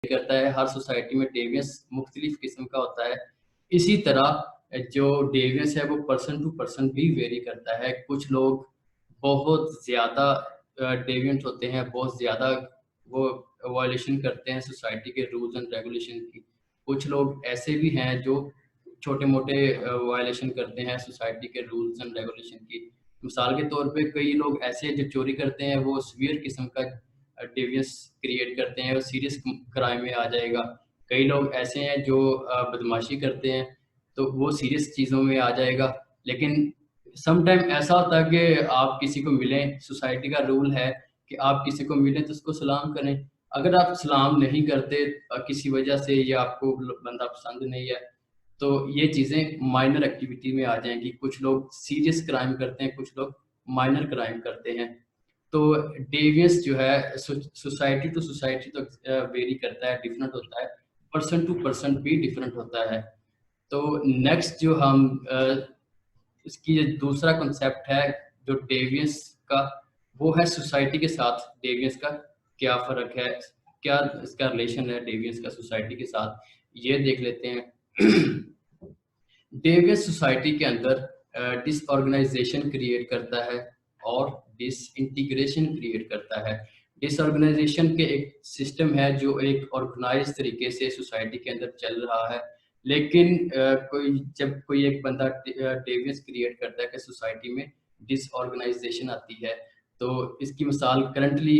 کرتا ہے, ہر سوسائٹی میں ڈیوینس مختلف قسم کا ہوتا ہے. اسی طرح جو ڈیوینس ہے وہ پرسن ٹو پرسن بھی ویری کرتا ہے. کچھ لوگ بہت زیادہ ڈیوینٹ ہوتے ہیں, بہت زیادہ وہ وائلیشن کرتے ہیں سوسائٹی کے رولز اینڈ ریگولیشن کی. کچھ لوگ ایسے بھی ہیں جو چھوٹے موٹے وائلیشن کرتے ہیں سوسائٹی کے رولز اینڈ ریگولیشن کی. مثال کے طور پہ کئی لوگ ایسے ہیں جو چوری کرتے ہیں, وہ سیویئر قسم کا ڈیوینس کریٹ کرتے ہیں, وہ سیریس کرائم میں آ جائے گا. کئی لوگ ایسے ہیں جو بدماشی کرتے ہیں, تو وہ سیریس چیزوں میں آ جائے گا. لیکن سم ٹائم ایسا ہوتا ہے کہ آپ کسی کو ملیں, سوسائٹی کا رول ہے کہ آپ کسی کو ملیں تو اس کو سلام کریں. اگر آپ سلام نہیں کرتے کسی وجہ سے یا آپ کو بندہ پسند نہیں ہے, تو یہ چیزیں مائنر ایکٹیویٹی میں آ جائیں گی. کچھ لوگ سیریس کرائم کرتے ہیں, کچھ لوگ مائنر کرائم کرتے ہیں. تو ڈیوینس جو ہے سوسائٹی ٹو سوسائٹی تو ویری کرتا ہے, ڈفرینٹ ہوتا ہے, پرسن ٹو پرسن بھی ڈفرینٹ ہوتا ہے. تو نیکسٹ جو ہم اس کی دوسرا کنسیپٹ ہے جو ڈیوینس کا, وہ ہے سوسائٹی کے ساتھ ڈیوینس کا کیا فرق ہے, کیا اس کا ریلیشن ہے ڈیوینس کا سوسائٹی کے ساتھ, یہ دیکھ لیتے ہیں. ڈیوینس سوسائٹی کے اندر ڈس آرگنائزیشن کریٹ کرتا ہے اور ڈس انٹیگریشن کریٹ کرتا ہے. ڈس آرگنائزیشن کے ایک سسٹم ہے جو ایک آرگنائز طریقے سے سوسائٹی کے اندر چل رہا ہے, لیکن جب کوئی ایک بندہ ڈیوینس کریٹ کرتا ہے کہ سوسائٹی میں ڈس آرگنائزیشن آتی ہے. تو اس کی مثال کرنٹلی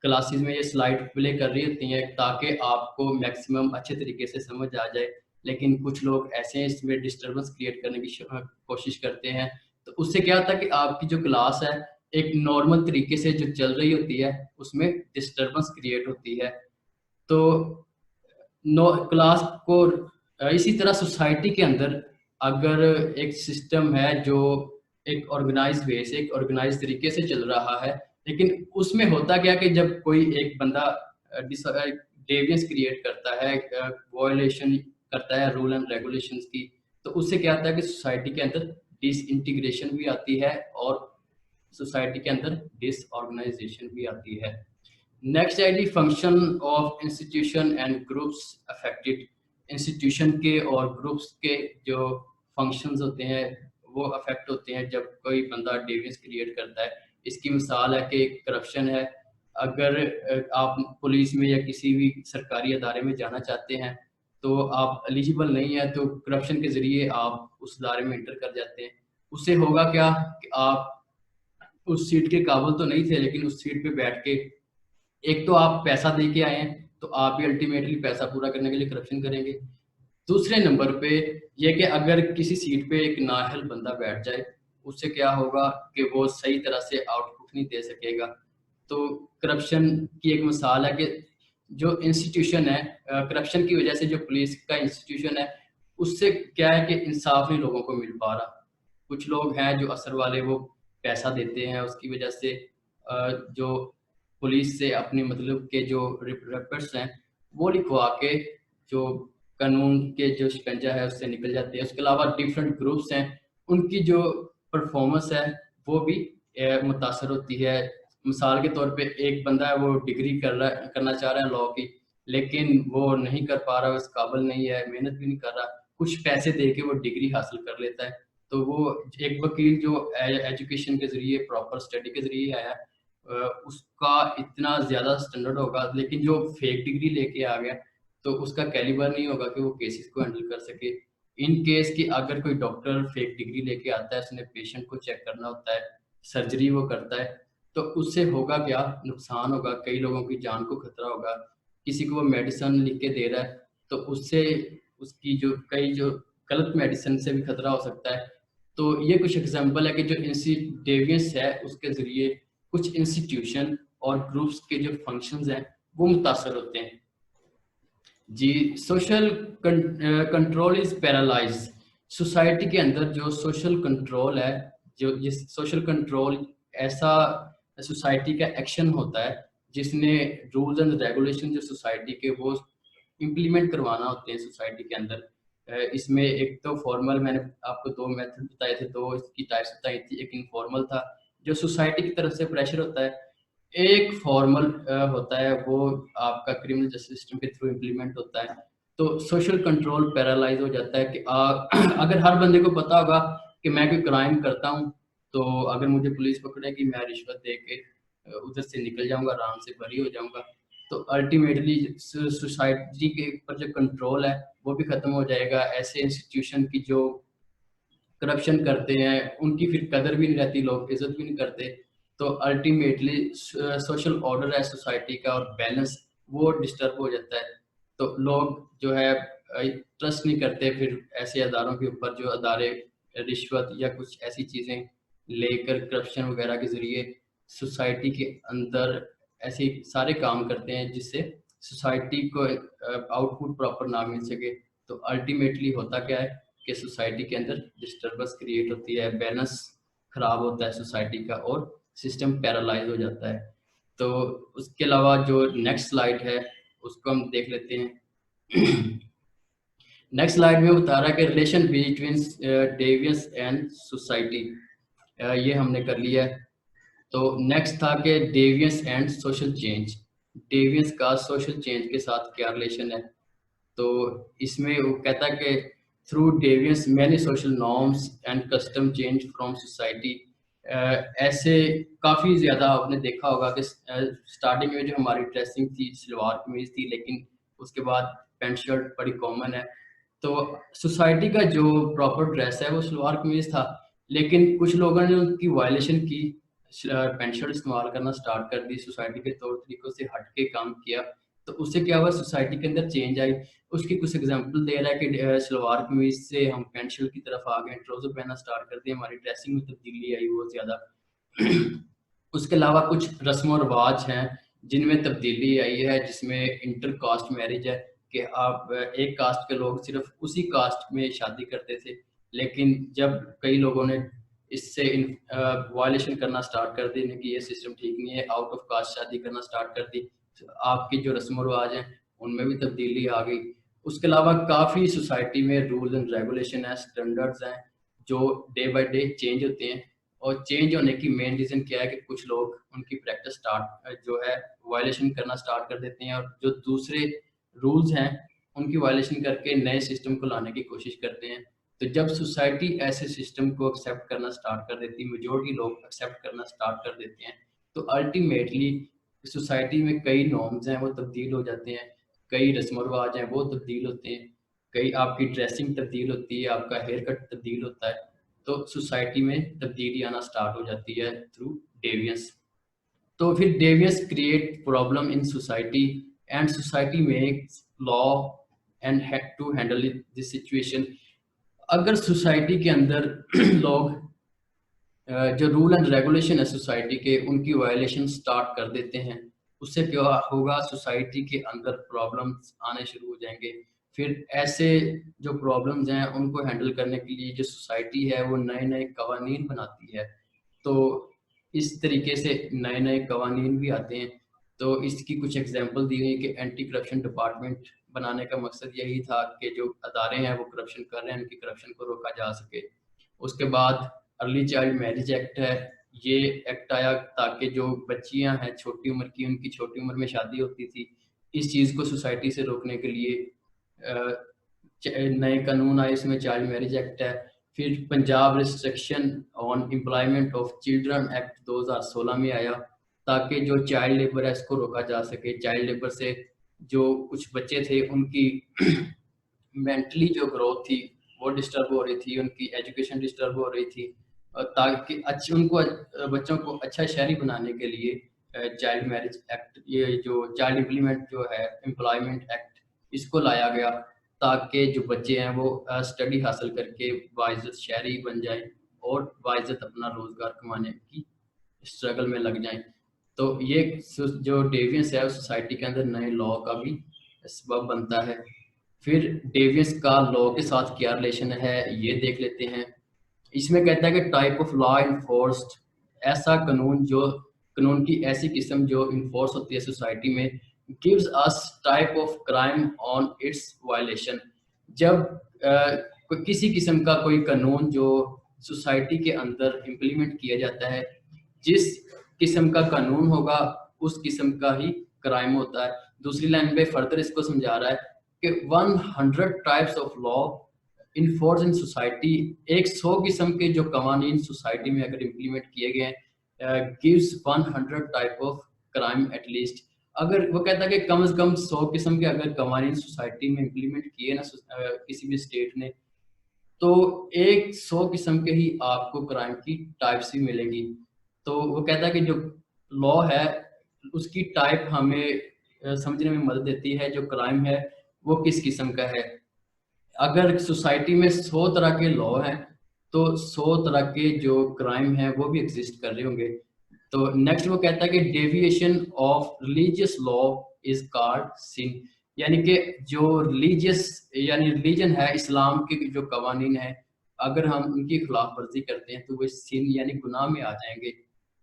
کلاسز میں یہ سلائڈ پلے کر رہی ہوتی ہیں تاکہ آپ کو میکسیمم اچھے طریقے سے سمجھ آ جائے. لیکن کچھ لوگ ایسے ہیں اس میں ڈسٹربنس کریٹ کرنے کی کوشش کرتے ہیں. تو اس سے کیا ہوتا ہے کہ آپ کی جو کلاس ہے ایک نارمل طریقے سے جو چل رہی ہوتی ہے اس میں ڈسٹربنس کریٹ ہوتی ہے. تو کلاس کو اسی طرح سوسائٹی کے اندر اگر ایک سسٹم ہے جو ایک آرگنائز وے سے, ایک آرگنائز طریقے سے چل رہا ہے, لیکن اس میں ہوتا کیا کہ جب کوئی ایک بندہ ڈیوینس کریٹ کرتا ہے, وائلیشن کرتا ہے رول اینڈ ریگولیشنز کی, تو اس سے کیا ہوتا ہے کہ سوسائٹی کے اندر ڈس انٹیگریشن بھی آتی ہے اور سوسائٹی کے اندر ڈس آرگنائزیشن بھی آتی ہے. نیکسٹ ہے function of institution and groups affected. Institution کے اور گروپس کے جو فنکشنز ہوتے ہیں وہ افیکٹ ہوتے ہیں جب کوئی بندہ ڈیوینس کریٹ کرتا ہے. اس کی مثال ہے کہ کرپشن ہے. اگر آپ پولیس میں یا کسی بھی سرکاری ادارے میں جانا چاہتے ہیں تو آپ ایلیجیبل نہیں ہیں, تو کرپشن کے ذریعے آپ اس ادارے میں انٹر کر جاتے ہیں. اس سے ہوگا کیا کہ آپ اس سیٹ کے قابل تو نہیں تھے, لیکن اس سیٹ پہ بیٹھ کے ایک تو آپ پیسہ دے کے آئے ہیں, تو آپ بھی الٹیمیٹلی پیسہ پورا کرنے کے لیے کرپشن کریں گے. دوسرے نمبر پہ یہ کہ اگر کسی سیٹ پہ ایک نااہل بندہ بیٹھ جائے, اس سے کیا ہوگا کہ وہ صحیح طرح سے آؤٹ پٹ نہیں دے سکے گا. تو کرپشن کی ایک مثال ہے کہ جو انسٹیٹیوشن ہے, کرپشن کی وجہ سے جو پولیس کا انسٹیٹیوشن ہے اس سے کیا ہے کہ انصاف نہیں لوگوں کو مل پا رہا. کچھ لوگ ہیں جو اثر والے وہ پیسہ دیتے ہیں, اس کی وجہ سے جو پولیس سے اپنے مطلب کے جو رپورٹس ہیں وہ لکھوا کے جو قانون کے جو شکنجہ ہے اس سے نکل جاتے ہیں. اس کے علاوہ ڈیفرنٹ گروپس ہیں, ان کی جو پرفارمنس ہے وہ بھی متاثر ہوتی ہے. مثال کے طور پہ ایک بندہ ہے وہ ڈگری کرنا چاہ رہا ہے لاء کی, لیکن وہ نہیں کر پا رہا, اس قابل نہیں ہے, محنت بھی نہیں کر رہا, کچھ پیسے دے کے وہ ڈگری حاصل کر لیتا ہے. تو وہ ایک وکیل جو ایجوکیشن کے ذریعے پراپر اسٹڈی کے ذریعے آیا اس کا اتنا زیادہ سٹینڈرڈ ہوگا, لیکن جو فیک ڈگری لے کے آ گیا تو اس کا کیلیبر نہیں ہوگا کہ وہ کیسز کو ہینڈل کر سکے. ان کیس کہ اگر کوئی ڈاکٹر فیک ڈگری لے کے آتا ہے, اس نے پیشنٹ کو چیک کرنا ہوتا ہے, سرجری وہ کرتا ہے, تو اس سے ہوگا کیا نقصان ہوگا, کئی لوگوں کی جان کو خطرہ ہوگا. کسی کو وہ میڈیسن لکھ کے دے رہا ہے تو اس سے اس کی جو کئی جو غلط میڈیسن سے بھی خطرہ ہو سکتا ہے. تو یہ کچھ ایگزامپل ہے کہ جو ڈیوینس ہے اس کے ذریعے کچھ انسٹیٹیوشن اور گروپس کے جو فنکشنز ہیں وہ متاثر ہوتے ہیں. جی, social control is paralyse. Society کے اندر جو سوشل کنٹرول ہے, جو جس سوشل کنٹرول ایسا سوسائٹی کا ایکشن ہوتا ہے جس نے رولز اینڈ ریگولیشن جو سوسائٹی کے وہ امپلیمنٹ کروانا ہوتے ہیں سوسائٹی کے اندر. اس میں ایک تو فارمل, میں نے آپ کو 2 میتھڈ بتائے تھے, 2 اس کی ٹائپس بتائی تھی. ایک انفارمل تھا جو سوسائٹی کی طرف سے پریشر ہوتا ہے, एक फॉर्मल होता है, वो आपका क्रिमिनल जस्टिस सिस्टम के थ्रू इम्प्लीमेंट होता है। तो सोशल कंट्रोल पैरालाइज हो जाता है कि अगर हर बंदे को पता होगा कि मैं कोई क्राइम करता हूँ, तो अगर मुझे पुलिस पकड़ेगी, मैं रिश्वत दे के उधर से निकल जाऊंगा, आराम से बरी हो जाऊंगा। तो अल्टीमेटली सोसाइटी के ऊपर जो कंट्रोल है वो भी खत्म हो जाएगा। ऐसे इंस्टीट्यूशन की जो करप्शन करते हैं उनकी फिर कदर भी नहीं रहती, लोग इज्जत भी नहीं करते। तो अल्टीमेटली सोशल ऑर्डर है सोसाइटी का और बैलेंस वो डिस्टर्ब हो जाता है। तो लोग जो है ट्रस्ट नहीं करते फिर ऐसे अदारों के ऊपर जो अदारे रिश्वत या कुछ ऐसी चीज़ें लेकर करप्शन वगैरह के ज़रिए सोसाइटी के अंदर ऐसे सारे काम करते हैं जिससे सोसाइटी को आउटपुट प्रॉपर ना मिल सके। तो अल्टीमेटली होता क्या है कि सोसाइटी के अंदर डिस्टर्बेंस क्रिएट होती है, बैलेंस खराब होता है सोसाइटी का और सिस्टम पैरालाइज हो जाता है। तो उसके अलावा जो नेक्स्ट स्लाइड है उसको हम देख लेते हैं। नेक्स्ट स्लाइड में बता रहा है कि relation between deviance and society, ये हमने कर लिया है। तो नेक्स्ट था कि deviance and social change, deviance का सोशल चेंज के साथ क्या रिलेशन है। तो इसमें वो कहता है कि through deviance many social norms and custom change from society. ऐसे काफ़ी ज़्यादा आपने देखा होगा कि स्टार्टिंग में जो हमारी ड्रेसिंग थी सलवार कमीज थी, लेकिन उसके बाद पैंट शर्ट बड़ी कॉमन है। तो सोसाइटी का जो प्रॉपर ड्रेस है वो सलवार कमीज था, लेकिन कुछ लोगों ने उनकी वायलेशन की, पैंट शर्ट इस्तेमाल करना स्टार्ट कर दी, सोसाइटी के तौर तरीकों से हट के काम किया। तो उससे क्या हुआ, सोसाइटी के अंदर चेंज आई। उसकी कुछ एग्जांपल दे रहा है कि सलवार कमीज से हम पेंट शर्ट की तरफ आ गए, ट्राउजर पहनना स्टार्ट कर दिए, हमारी ड्रेसिंग में तब्दीली आई बहुत ज़्यादा। उसके अलावा कुछ रस्म और रिवाज हैं जिनमें तब्दीली आई है, जिसमें इंटर कास्ट मैरिज है कि आप एक कास्ट के लोग सिर्फ उसी कास्ट में शादी करते थे, लेकिन जब कई लोगों ने इससे वायलेशन करना स्टार्ट कर दी कि ये सिस्टम ठीक नहीं है, आउट ऑफ कास्ट शादी करना स्टार्ट कर दी, तो आपकी जो रस्म रिवाज हैं उनमें भी तब्दीली आ गई। उसके अलावा काफ़ी सोसाइटी में रूल्स एंड रेगुलेशन है, स्टैंडर्ड्स हैं जो डे बाय डे चेंज होते हैं। और चेंज होने की मेन रीज़न क्या है कि कुछ लोग उनकी प्रैक्टिस स्टार्ट जो है वायलेशन करना स्टार्ट कर देते हैं, और जो दूसरे रूल्स हैं उनकी वायलेशन करके नए सिस्टम को लाने की कोशिश करते हैं। तो जब सोसाइटी ऐसे सिस्टम को एक्सेप्ट करना स्टार्ट कर देती है, मेजॉरिटी लोग एक्सेप्ट करना स्टार्ट कर देते हैं, तो अल्टीमेटली सोसाइटी में कई नॉर्म्स हैं वो तब्दील हो जाते हैं, कई रस्म रिवाज हैं वो तब्दील होते हैं, कई आपकी ड्रेसिंग तब्दील होती है, आपका हेयर कट तब्दील होता है। तो सोसाइटी में तब्दीली आना स्टार्ट हो जाती है थ्रू डेवियंस। तो फिर deviance create problem in society and society makes law and had to handle this situation. अगर सोसाइटी के अंदर लोग जो रूल एंड रेगुलेशन है सोसाइटी के उनकी वायलेशन स्टार्ट कर देते हैं, उससे क्या होगा, सोसाइटी के अंदर प्रॉब्लम्स आने शुरू हो जाएंगे। फिर ऐसे जो प्रॉब्लम्स हैं उनको हैंडल करने के लिए जो सोसाइटी है वो नए नए कवानीन बनाती है। तो इस तरीके से नए नए कवानीन भी आते हैं। तो इसकी कुछ एग्जांपल दी गई कि एंटी करप्शन डिपार्टमेंट बनाने का मकसद यही था कि जो अदारे हैं वो करप्शन कर रहे हैं उनकी करप्शन को रोका जा सके। उसके बाद अर्ली चाइल्ड मैरिज एक्ट है, ये एक्ट आया ताकि जो बच्चियां हैं छोटी उम्र की, उनकी छोटी उम्र में शादी होती थी, इस चीज़ को सोसाइटी से रोकने के लिए नए कानून आए, इसमें चाइल्ड मैरिज एक्ट है। फिर Punjab restriction on employment of children act 2016 में आया, ताकि जो चाइल्ड लेबर है इसको रोका जा सके। चाइल्ड लेबर से जो कुछ बच्चे थे उनकी मेंटली जो ग्रोथ थी वो डिस्टर्ब हो रही थी, उनकी एजुकेशन डिस्टर्ब हो रही थी, ताकि अच्छी उनको बच्चों को अच्छा शहरी बनाने के लिए चाइल्ड मैरिज एक्ट, ये जो चाइल्ड इम्प्लीमेंट जो है एम्प्लॉयमेंट एक्ट, इसको लाया गया ताकि जो बच्चे हैं वो स्टडी हासिल करके बाइज्जत शहरी बन जाएं और बाइज्जत अपना रोज़गार कमाने की स्ट्रगल में लग जाएं। तो ये जो डेवियंस है सोसाइटी के अंदर नए लॉ का भी सबब बनता है। फिर डेवियंस का लॉ के साथ क्या रिलेशन है ये देख लेते हैं। इसमें कहता है कि टाइप ऑफ लॉ इन्फोर्स्ड, ऐसा कानून जो कानून की ऐसी किस्म जो इन्फोर्स होती है सोसाइटी में, gives us type of crime on it's violation. जब किसी किस्म का कोई कानून जो सोसाइटी के अंदर इम्प्लीमेंट किया जाता है, जिस किस्म का कानून होगा उस किस्म का ही क्राइम होता है। दूसरी लाइन पे फर्दर इसको समझा रहा है कि 100 types of law enforce in society, 100 किस्म के जो कवानीन सोसाइटी में अगर इम्प्लीमेंट किए गए हैं gives 100 type of crime at least. अगर वो कहता है कि कम से कम 100 किस्म के अगर कवानीन सोसाइटी में इम्प्लीमेंट किए ना किसी भी स्टेट ने, तो 100 किस्म के ही आपको क्राइम की टाइप्स भी मिलेंगी। तो वो कहता है कि जो लॉ है उसकी टाइप हमें समझने में मदद देती है जो क्राइम है वो किस किस्म का है। अगर सोसाइटी में 100 तरह के लॉ हैं तो 100 तरह के जो क्राइम हैं वो भी एग्जिस्ट कर रहे होंगे। तो नेक्स्ट वो कहता है कि deviation of religious law is called sin, यानी कि जो रिलीजियस यानी रिलीजन है इस्लाम के जो कवानीन है अगर हम उनकी खिलाफ वर्जी करते हैं तो वो सिन यानी गुनाह में आ जाएंगे।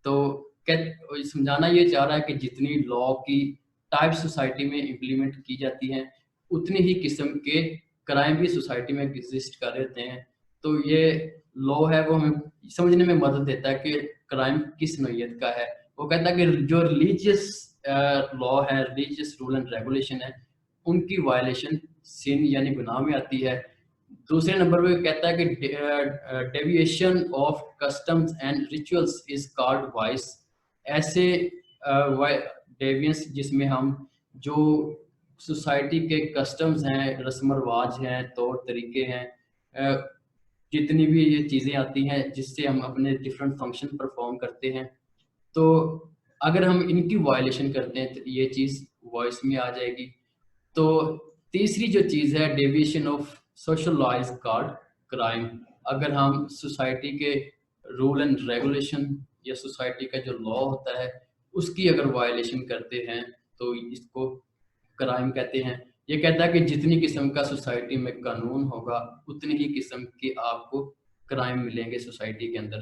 तो समझाना ये चाह रहा है कि जितनी लॉ की टाइप सोसाइटी में इम्प्लीमेंट की जाती हैं उतनी ही किस्म के क्राइम भी सोसाइटी में एग्जिस्ट कर रहते हैं। तो ये लॉ है वो हमें समझने में मदद देता है कि क्राइम किस नौयत का है। वो कहता है कि जो रिलीजियस लॉ है, रिलीजियस रूल एंड रेगुलेशन है, उनकी वायलेशन सिन यानी गुनाह में आती है। दूसरे नंबर पे कहता है कि deviation of customs and rituals is called vice. ऐसे डेविएंस जिसमें हम जो सोसाइटी के कस्टम्स हैं, रस्म रवाज हैं, तौर तरीके हैं, जितनी भी ये चीज़ें आती हैं जिससे हम अपने डिफरेंट फंक्शन परफॉर्म करते हैं, तो अगर हम इनकी वायलेशन करते हैं तो ये चीज़ वॉइस में आ जाएगी। तो तीसरी जो चीज़ है deviation of social law is called crime. अगर हम सोसाइटी के रूल एंड रेगुलेशन या सोसाइटी का जो लॉ होता है उसकी अगर वायलेशन करते हैं तो इसको क्राइम कहते हैं। ये कहता है कि जितनी किस्म का सोसाइटी में कानून होगा उतनी ही किस्म के आपको क्राइम मिलेंगे सोसाइटी के अंदर।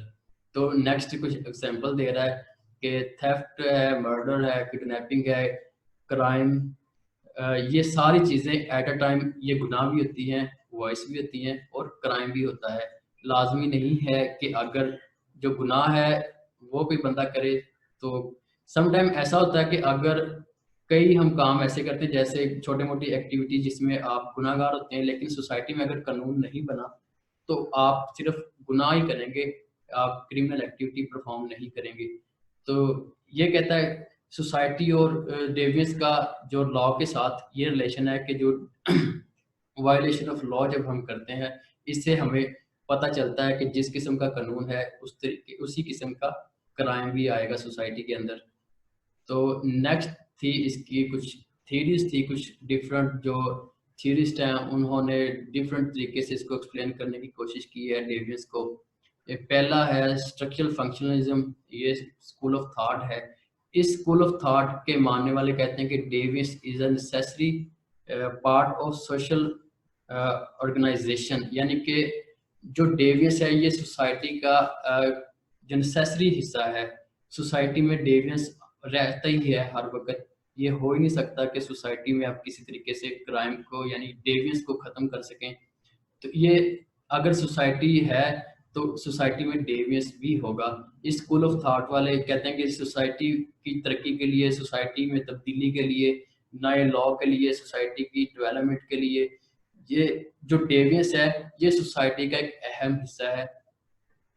तो नेक्स्ट कुछ एग्जांपल दे रहा है कि थेफ्ट है, मर्डर है, किडनैपिंग है, क्राइम, ये सारी चीज़ें एट अ टाइम ये गुनाह भी होती हैं, वॉइस भी होती हैं और क्राइम भी होता है। लाजमी नहीं है कि अगर जो गुनाह है वो कोई बंदा करे, तो समटाइम ऐसा होता है कि अगर कई हम काम ऐसे करते हैं जैसे छोटे मोटी एक्टिविटी जिसमें आप गुनाहगार होते हैं, लेकिन सोसाइटी में अगर कानून नहीं बना तो आप सिर्फ गुनाह ही करेंगे, आप क्रिमिनल एक्टिविटी परफॉर्म नहीं करेंगे। तो ये कहता है सोसाइटी और डेविएंस का जो लॉ के साथ ये रिलेशन है कि जो वायलेशन ऑफ लॉ जब हम करते हैं इससे हमें पता चलता है कि जिस किस्म का कानून है उस तरीके उसी किस्म का क्राइम भी आएगा सोसाइटी के अंदर। तो नेक्स्ट थी इसकी कुछ थीरीज थी, कुछ डिफरेंट जो थीरिस्ट हैं उन्होंने डिफरेंट तरीके से इसको एक्सप्लेन करने की कोशिश की है डेविएंस को। पहला है स्ट्रक्चरल फंक्शनलिज्म, ये स्कूल ऑफ थॉट है। इस स्कूल ऑफ थॉट के मानने वाले कहते हैं कि deviance is a necessary part of social organisation, यानी कि जो डेविएंस है ये सोसाइटी का जो नेसेसरी हिस्सा है। सोसाइटी में डेविएंस रहता ही है हर वक्त, ये हो ही नहीं सकता कि सोसाइटी में आप किसी तरीके से क्राइम को यानी डेविएंस को ख़त्म कर सकें। तो ये अगर सोसाइटी है तो सोसाइटी में डेविएंस भी होगा। इस स्कूल ऑफ थॉट वाले कहते हैं कि सोसाइटी की तरक्की के लिए, सोसाइटी में तब्दीली के लिए, नए लॉ के लिए, सोसाइटी की डेवलपमेंट के लिए ये जो डेविएंस है ये सोसाइटी का एक अहम हिस्सा है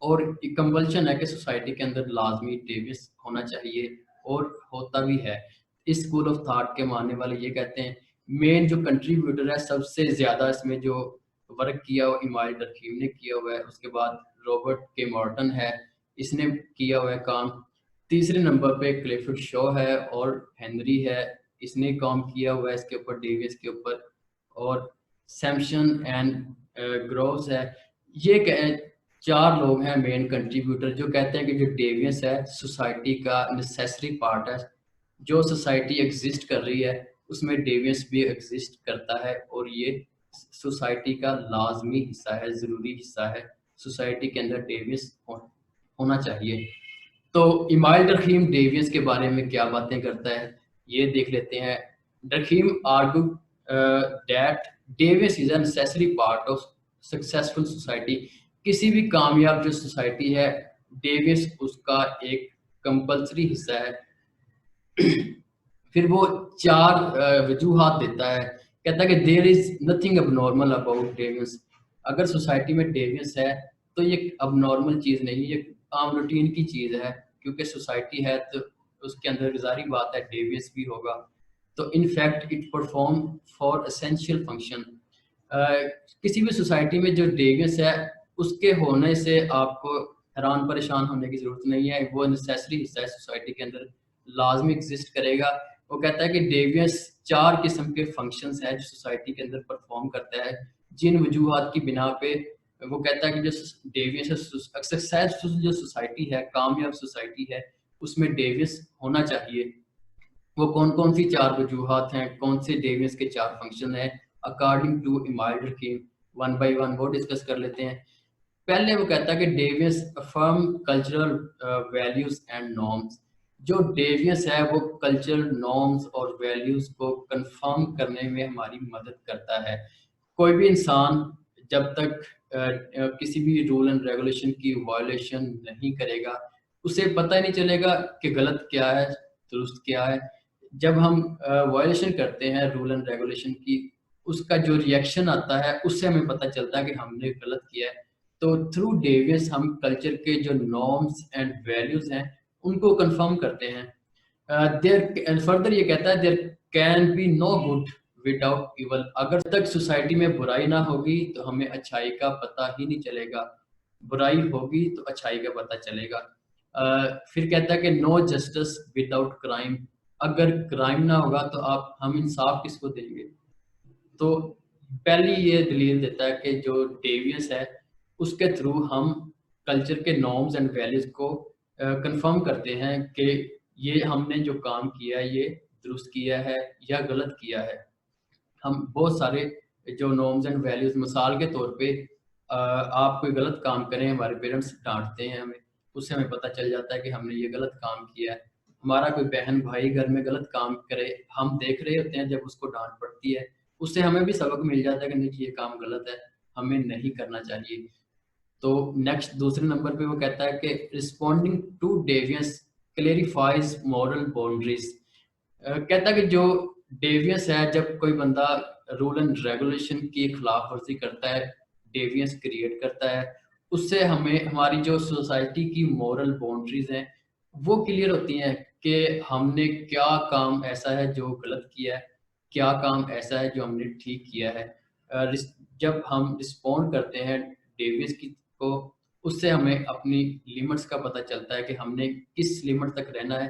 और कंपल्शन है कि सोसाइटी के अंदर लाजमी डेविएंस होना चाहिए और होता भी है। इस स्कूल ऑफ थॉट के मानने वाले ये कहते हैं मेन जो कंट्रीब्यूटर है सबसे ज़्यादा इसमें जो वर्क किया हुआ इमाइल डरखीम ने किया हुआ है, उसके बाद रॉबर्ट के मॉर्टन है, इसने किया हुआ है काम। तीसरे नंबर पे क्लिफर्ड शॉ है और हेनरी है, इसने काम किया हुआ है इसके ऊपर डेविएंस के ऊपर। और सैमसन एंड ग्रोव्स है। ये चार लोग हैं मेन कंट्रीब्यूटर जो कहते हैं कि जो डेविएंस है सोसाइटी का नेसेसरी पार्ट है। जो सोसाइटी एग्जिस्ट कर रही है उसमें डेविएंस भी एग्जिस्ट करता है और ये सोसाइटी का लाजमी हिस्सा है, ज़रूरी हिस्सा है। सोसाइटी के अंदर डेविएंस होना चाहिए। तो इमाइल डरखीम डेविएंस के बारे में क्या बातें करता है ये देख लेते हैं। Durkheim argue that deviance is a necessary part of successful society. किसी भी कामयाब जो सोसाइटी है डेविएंस उसका एक कंपल्सरी हिस्सा है। फिर वो 4 वजूहात देता है, कहता है कि there is nothing abnormal about deviance. अगर सोसाइटी में डेवियंस है तो ये अबनॉर्मल चीज़ नहीं, ये आम रूटीन की चीज़ है, क्योंकि सोसाइटी है तो उसके अंदर ज़ाहिर बात है डेवियंस भी होगा। तो in fact it perform for essential function. किसी भी सोसाइटी में जो डेवियंस है उसके होने से आपको हैरान परेशान होने की ज़रूरत नहीं है, वो नेसेसरी हिस्सा है सोसाइटी के अंदर, लाजमी एग्जिस्ट करेगा। वो कहता है कि डेवियंस 4 किस्म के फंक्शंस हैं जो सोसाइटी के अंदर परफॉर्म करता है, जिन वजूहात की बिना पे वो कहता है कि जो डेवियंस है, सक्सेसफुल जो सोसाइटी है, कामयाब सोसाइटी है, उसमें डेवियंस होना चाहिए। वो कौन कौन सी 4 वजूहात हैं, कौन से डेवियंस के 4 फंक्शन हैं according to Emile Durkheim, one by one वो डिस्कस कर लेते हैं। पहले वो कहता है कि deviance affirm cultural values and norms. जो डेवियंस है वो कल्चरल नॉर्म्स और वैल्यूज को कंफर्म करने में हमारी मदद करता है। कोई भी इंसान जब तक किसी भी रूल एंड रेगुलेशन की वायलेशन नहीं करेगा, उसे पता ही नहीं चलेगा कि गलत क्या है, दुरुस्त क्या है। जब हम वायलेशन करते हैं रूल एंड रेगुलेशन की, उसका जो रिएक्शन आता है उससे हमें पता चलता है कि हमने गलत किया है। तो थ्रू डेवियंस हम कल्चर के जो नॉर्म्स एंड वैल्यूज हैं उनको कंफर्म करते हैं। देयर फर्दर ये कहता है there can be no good without evil. अगर तक सोसाइटी में बुराई ना होगी तो हमें अच्छाई का पता ही नहीं चलेगा, बुराई होगी तो अच्छाई का पता चलेगा। फिर कहता है कि नो जस्टिस विदाउट क्राइम। अगर क्राइम ना होगा तो हम इंसाफ किसको देंगे। तो पहली ये दलील देता है कि जो डेवियंस है उसके थ्रू हम कल्चर के नॉर्म्स एंड वैल्यूज को कंफर्म करते हैं कि ये हमने जो काम किया है ये दुरुस्त किया है या गलत किया है। हम बहुत सारे जो नॉर्म्स एंड वैल्यूज, मिसाल के तौर पे आप कोई गलत काम करें, हमारे पेरेंट्स डांटते हैं हमें, उससे हमें पता चल जाता है कि हमने ये गलत काम किया है। हमारा कोई बहन भाई घर में गलत काम करे, हम देख रहे होते हैं, जब उसको डांट पड़ती है उससे हमें भी सबक मिल जाता है कि नहीं ये काम गलत है, हमें नहीं करना चाहिए। तो नेक्स्ट दूसरे नंबर पे वो कहता है कि responding to deviance clarifies moral boundaries. कहता है कि जो डेवियंस है, जब कोई बंदा रूल एंड रेगुलेशन की खिलाफ वर्जी करता है, डेवियंस क्रिएट करता है, उससे हमें हमारी जो सोसाइटी की मॉरल बाउंड्रीज हैं वो क्लियर होती हैं कि हमने क्या काम ऐसा है जो गलत किया है, क्या काम ऐसा है जो हमने ठीक किया है। जब हम रिस्पॉन्ड करते हैं डेवियंस की को, उससे हमें अपनी लिमिट्स का पता चलता है कि हमने किस लिमिट तक रहना है।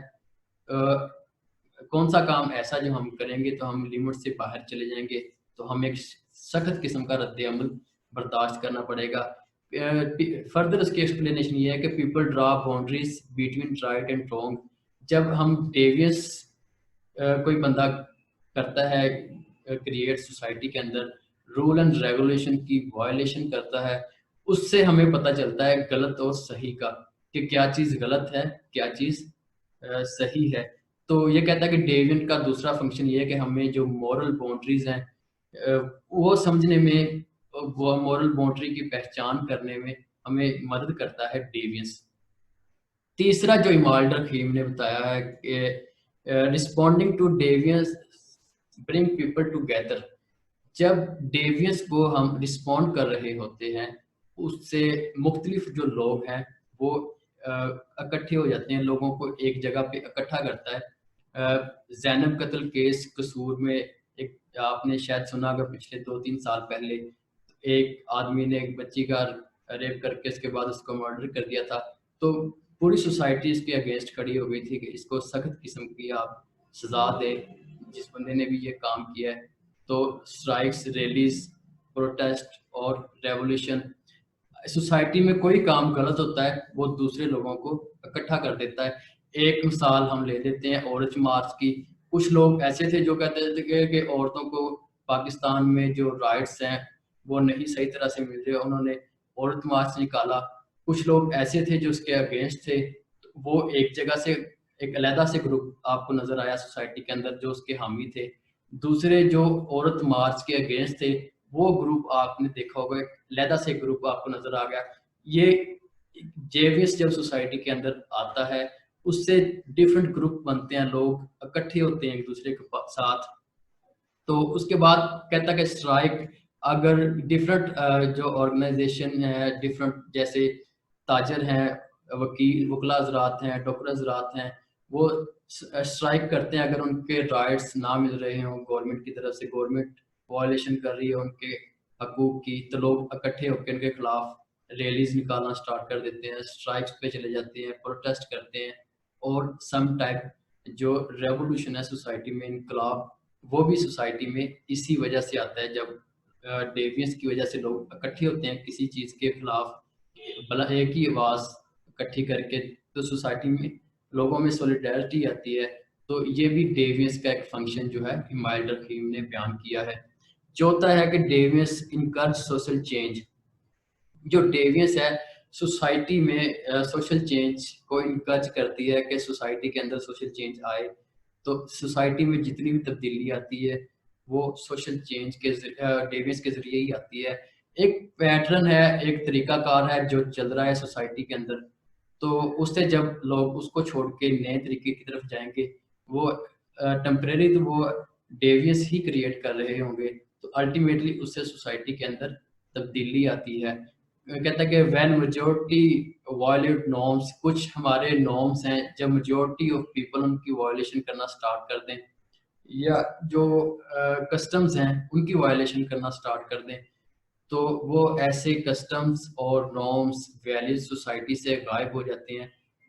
कौन सा काम ऐसा जो हम करेंगे तो हम लिमिट से बाहर चले जाएंगे, तो हमें एक सख्त किस्म का रद्द अमल बर्दाश्त करना पड़ेगा। फर्दर उसकी एक्सप्लेनेशन ये है कि people draw boundaries between right and wrong. जब हम डेवियंस कोई बंदा करता है क्रिएट सोसाइटी के अंदर, रूल एंड रेगुलेशन की वायलेशन करता है, उससे हमें पता चलता है गलत और सही का, कि क्या चीज़ गलत है, क्या चीज़ सही है। तो ये कहता है कि डेविएंट का दूसरा फंक्शन ये है कि हमें जो मॉरल बाउंड्रीज हैं वो समझने में, वो मॉरल बाउंड्री की पहचान करने में हमें मदद करता है डेवियंस। तीसरा जो इमाल्डर खीम ने बताया है कि responding to deviance bring people together. जब डेवियंस को हम रिस्पॉन्ड कर रहे होते हैं, उससे मुख्तलिफ जो लोग हैं वो इकट्ठे हो जाते हैं, लोगों को एक जगह पे इकट्ठा करता है। ज़ैनब कत्ल केस कसूर में, एक आपने शायद सुना होगा पिछले 2-3 साल पहले एक आदमी ने एक बच्ची का रेप करके उसके बाद उसको मर्डर कर दिया था। तो पूरी सोसाइटी इसके अगेंस्ट खड़ी हो गई थी कि इसको सख्त किस्म की आप सजा दें, जिस बंदे ने भी ये काम किया है। तो स्ट्राइक्स, रैलीज, प्रोटेस्ट और रेवोल्यूशन, सोसाइटी में कोई काम गलत होता है वो दूसरे लोगों को इकट्ठा कर देता है। एक मिसाल हम ले लेते हैं औरत मार्च की। कुछ लोग ऐसे थे जो कहते थे कि औरतों को पाकिस्तान में जो राइट्स हैं वो नहीं सही तरह से मिल रहे, उन्होंने औरत मार्च निकाला। कुछ लोग ऐसे थे जो उसके अगेंस्ट थे, वो एक जगह से एक अलहदा से ग्रुप आपको नजर आया सोसाइटी के अंदर जो उसके हामी थे। दूसरे जो औरत मार्च के अगेंस्ट थे, वो ग्रुप आपने देखा होगा, अलहदा से ग्रुप आपको नजर आ गया। ये जेवियस जब सोसाइटी के अंदर आता है اس سے ڈفرینٹ گروپ بنتے ہیں, لوگ اکٹھے ہوتے ہیں ایک دوسرے کے ساتھ. تو اس کے بعد کہتا ہے کہ اسٹرائک اگر ڈفرینٹ جو آرگنائزیشن ہے, ڈفرینٹ جیسے تاجر ہیں, وکلا حضرات ہیں, ڈاکٹر حضرات ہیں, وہ اسٹرائک کرتے ہیں اگر ان کے رائٹس نہ مل رہے ہوں گورنمنٹ کی طرف سے, گورنمنٹ وائلیشن کر رہی ہے ان کے حقوق کی, تو لوگ اکٹھے ہو کے ان کے خلاف ریلیز نکالنا سٹارٹ کر دیتے ہیں, اسٹرائکس پہ چلے جاتے ہیں, پروٹیسٹ کرتے ہیں. اور سم ٹائپ جو ریولوشن ہے سوسائٹی میں, انقلاب, وہ بھی سوسائٹی میں اسی وجہ سے آتا ہے جب ڈیوینس کی وجہ سے لوگ اکٹھے ہوتے ہیں کسی چیز کے خلاف, بلا ایک ہی آواز اکٹھی کر کے, تو سوسائٹی میں لوگوں میں سولیڈیرٹی آتی ہے. تو یہ بھی ڈیوینس کا ایک فنکشن جو ہے ہمایت رحیم نے بیان کیا ہے. چوتھا ہے کہ ڈیوینس انکرج سوشل چینج. جو ڈیوینس ہے سوسائٹی میں سوشل چینج کو انکرج کرتی ہے کہ سوسائٹی کے اندر سوشل چینج آئے. تو سوسائٹی میں جتنی بھی تبدیلی آتی ہے وہ سوشل چینج کے ڈیوینس کے ذریعے ہی آتی ہے. ایک پیٹرن ہے, ایک طریقہ کار ہے جو چل رہا ہے سوسائٹی کے اندر, تو اس سے جب لوگ اس کو چھوڑ کے نئے طریقے کی طرف جائیں گے, وہ ٹیمپریری تو وہ ڈیوینس ہی کریٹ کر رہے ہوں گے, تو الٹیمیٹلی اس سے سوسائٹی کے اندر تبدیلی آتی ہے. کہتا ہے کہ وین میجورٹی وائلیٹ نارمس, کچھ ہمارے نارمس ہیں جب میجورٹی آف پیپل ان کی وائلیشن کرنا سٹارٹ کر دیں, یا جو کسٹمز ہیں ان کی وائلیشن کرنا سٹارٹ کر دیں, تو وہ ایسے کسٹمز اور نارمس ویلیوز سوسائٹی سے غائب ہو جاتے ہیں.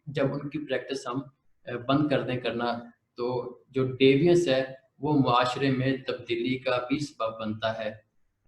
جب ان کی پریکٹس ہم بند کر دیں کرنا, تو جو ڈیوینس ہے وہ معاشرے میں تبدیلی کا بھی سبب بنتا ہے.